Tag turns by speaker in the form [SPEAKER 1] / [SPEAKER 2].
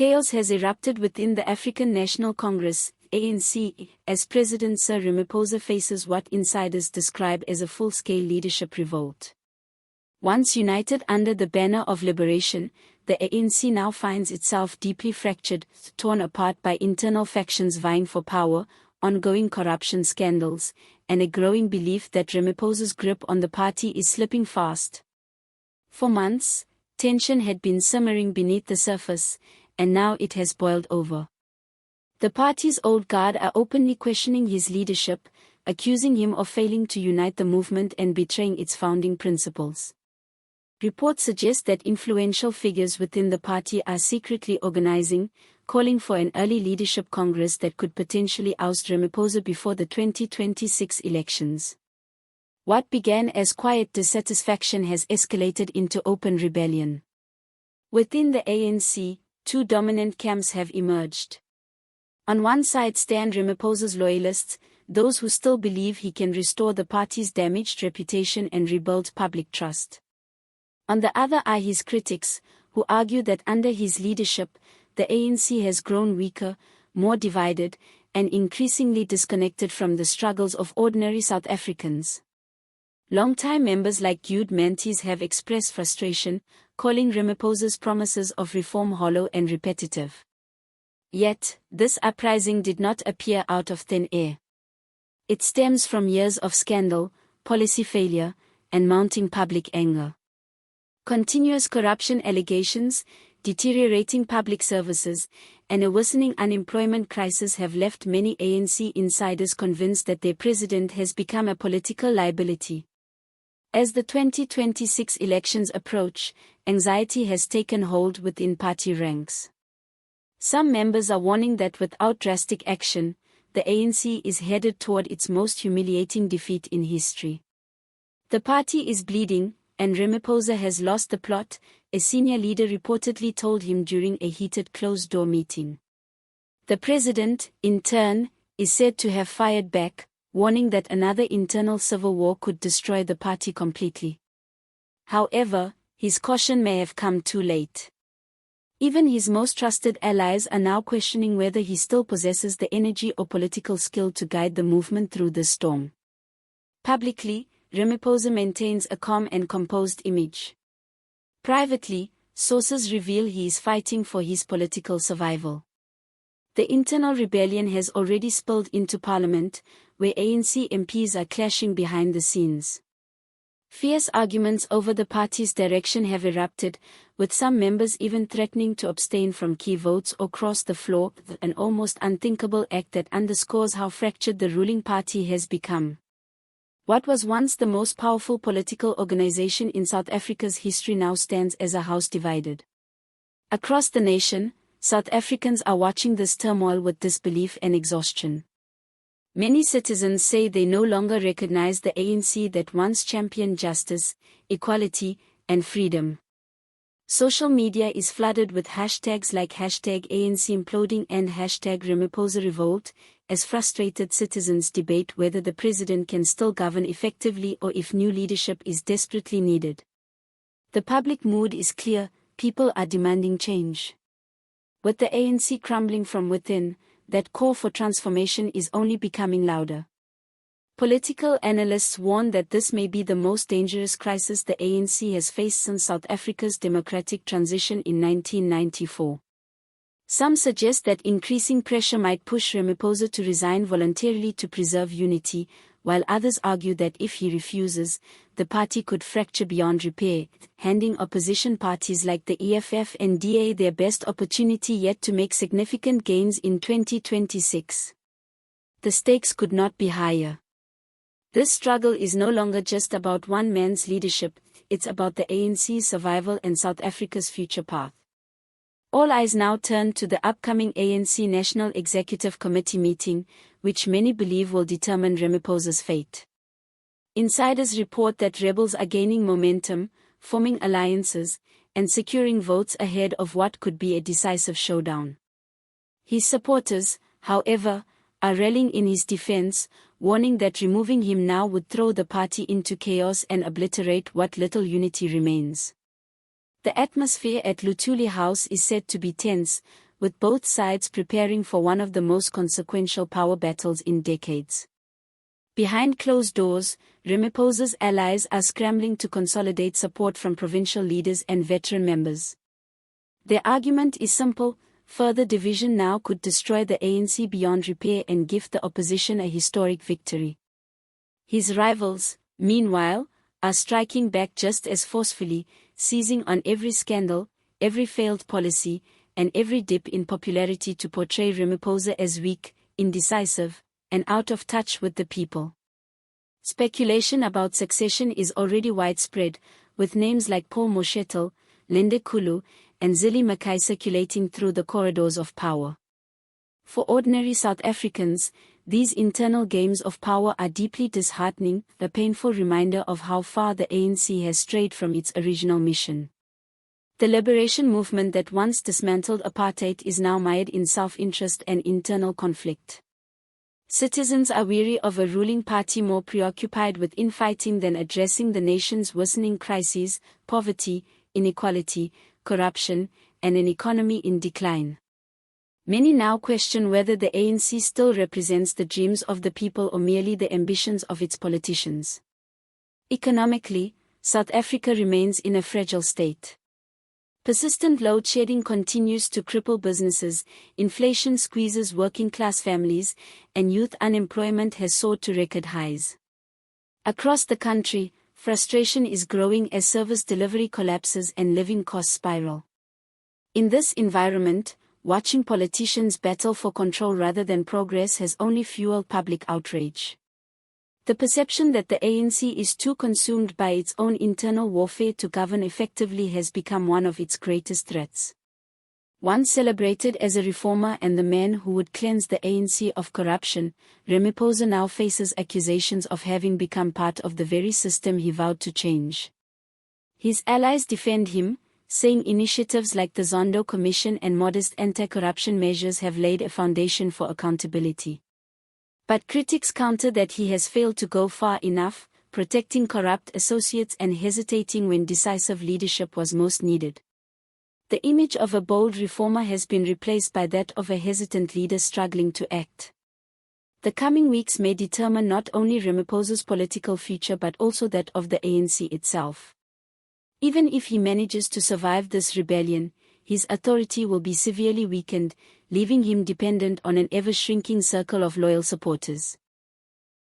[SPEAKER 1] Chaos has erupted within the African National Congress, ANC, as President Cyril Ramaphosa faces what insiders describe as a full-scale leadership revolt. Once united under the banner of liberation, the ANC now finds itself deeply fractured, torn apart by internal factions vying for power, ongoing corruption scandals, and a growing belief that Ramaphosa's grip on the party is slipping fast. For months, tension had been simmering beneath the surface, and now it has boiled over. The party's old guard are openly questioning his leadership, accusing him of failing to unite the movement and betraying its founding principles. Reports suggest that influential figures within the party are secretly organizing, calling for an early leadership congress that could potentially oust Ramaphosa before the 2026 elections. What began as quiet dissatisfaction has escalated into open rebellion. Within the ANC, two dominant camps have emerged. On one side stand Ramaphosa's loyalists, those who still believe he can restore the party's damaged reputation and rebuild public trust. On the other are his critics, who argue that under his leadership, the ANC has grown weaker, more divided, and increasingly disconnected from the struggles of ordinary South Africans. Longtime members like Jude Mantis have expressed frustration, calling Ramaphosa's promises of reform hollow and repetitive. Yet, this uprising did not appear out of thin air. It stems from years of scandal, policy failure, and mounting public anger. Continuous corruption allegations, deteriorating public services, and a worsening unemployment crisis have left many ANC insiders convinced that their president has become a political liability. As the 2026 elections approach, anxiety has taken hold within party ranks. Some members are warning that without drastic action, the ANC is headed toward its most humiliating defeat in history. The party is bleeding, and Ramaphosa has lost the plot, a senior leader reportedly told him during a heated closed-door meeting. The president, in turn, is said to have fired back, warning that another internal civil war could destroy the party completely. However, his caution may have come too late. Even his most trusted allies are now questioning whether he still possesses the energy or political skill to guide the movement through the storm. Publicly, Ramaphosa maintains a calm and composed image. Privately, sources reveal he is fighting for his political survival. The internal rebellion has already spilled into parliament, where ANC MPs are clashing behind the scenes. Fierce arguments over the party's direction have erupted, with some members even threatening to abstain from key votes or cross the floor, an almost unthinkable act that underscores how fractured the ruling party has become. What was once the most powerful political organization in South Africa's history now stands as a house divided. Across the nation, South Africans are watching this turmoil with disbelief and exhaustion. Many citizens say they no longer recognize the ANC that once championed justice, equality, and freedom. Social media is flooded with hashtags like #ANC imploding and #Ramaphosa revolt, as frustrated citizens debate whether the president can still govern effectively or if new leadership is desperately needed. The public mood is clear, people are demanding change. With the ANC crumbling from within, that call for transformation is only becoming louder. Political analysts warn that this may be the most dangerous crisis the ANC has faced since South Africa's democratic transition in 1994. Some suggest that increasing pressure might push Ramaphosa to resign voluntarily to preserve unity, while others argue that if he refuses, the party could fracture beyond repair, handing opposition parties like the EFF and DA their best opportunity yet to make significant gains in 2026. The stakes could not be higher. This struggle is no longer just about one man's leadership, it's about the ANC's survival and South Africa's future path. All eyes now turn to the upcoming ANC National Executive Committee meeting, which many believe will determine Ramaphosa's fate. Insiders report that rebels are gaining momentum, forming alliances, and securing votes ahead of what could be a decisive showdown. His supporters, however, are rallying in his defense, warning that removing him now would throw the party into chaos and obliterate what little unity remains. The atmosphere at Luthuli House is said to be tense, with both sides preparing for one of the most consequential power battles in decades. Behind closed doors, Ramaphosa's allies are scrambling to consolidate support from provincial leaders and veteran members. Their argument is simple: further division now could destroy the ANC beyond repair and give the opposition a historic victory. His rivals, meanwhile, are striking back just as forcefully, seizing on every scandal, every failed policy, and every dip in popularity to portray Ramaphosa as weak, indecisive, and out of touch with the people. Speculation about succession is already widespread, with names like Paul Moshetel, Linde Kulu, and Zille Mackay circulating through the corridors of power. For ordinary South Africans, these internal games of power are deeply disheartening, a painful reminder of how far the ANC has strayed from its original mission. The liberation movement that once dismantled apartheid is now mired in self-interest and internal conflict. Citizens are weary of a ruling party more preoccupied with infighting than addressing the nation's worsening crises: poverty, inequality, corruption, and an economy in decline. Many now question whether the ANC still represents the dreams of the people or merely the ambitions of its politicians. Economically, South Africa remains in a fragile state. Persistent load shedding continues to cripple businesses, inflation squeezes working-class families, and youth unemployment has soared to record highs. Across the country, frustration is growing as service delivery collapses and living costs spiral. In this environment, watching politicians battle for control rather than progress has only fueled public outrage. The perception that the ANC is too consumed by its own internal warfare to govern effectively has become one of its greatest threats. Once celebrated as a reformer and the man who would cleanse the ANC of corruption, Ramaphosa now faces accusations of having become part of the very system he vowed to change. His allies defend him, saying initiatives like the Zondo Commission and modest anti-corruption measures have laid a foundation for accountability. But critics counter that he has failed to go far enough, protecting corrupt associates and hesitating when decisive leadership was most needed. The image of a bold reformer has been replaced by that of a hesitant leader struggling to act. The coming weeks may determine not only Ramaphosa's political future but also that of the ANC itself. Even if he manages to survive this rebellion, his authority will be severely weakened, leaving him dependent on an ever-shrinking circle of loyal supporters.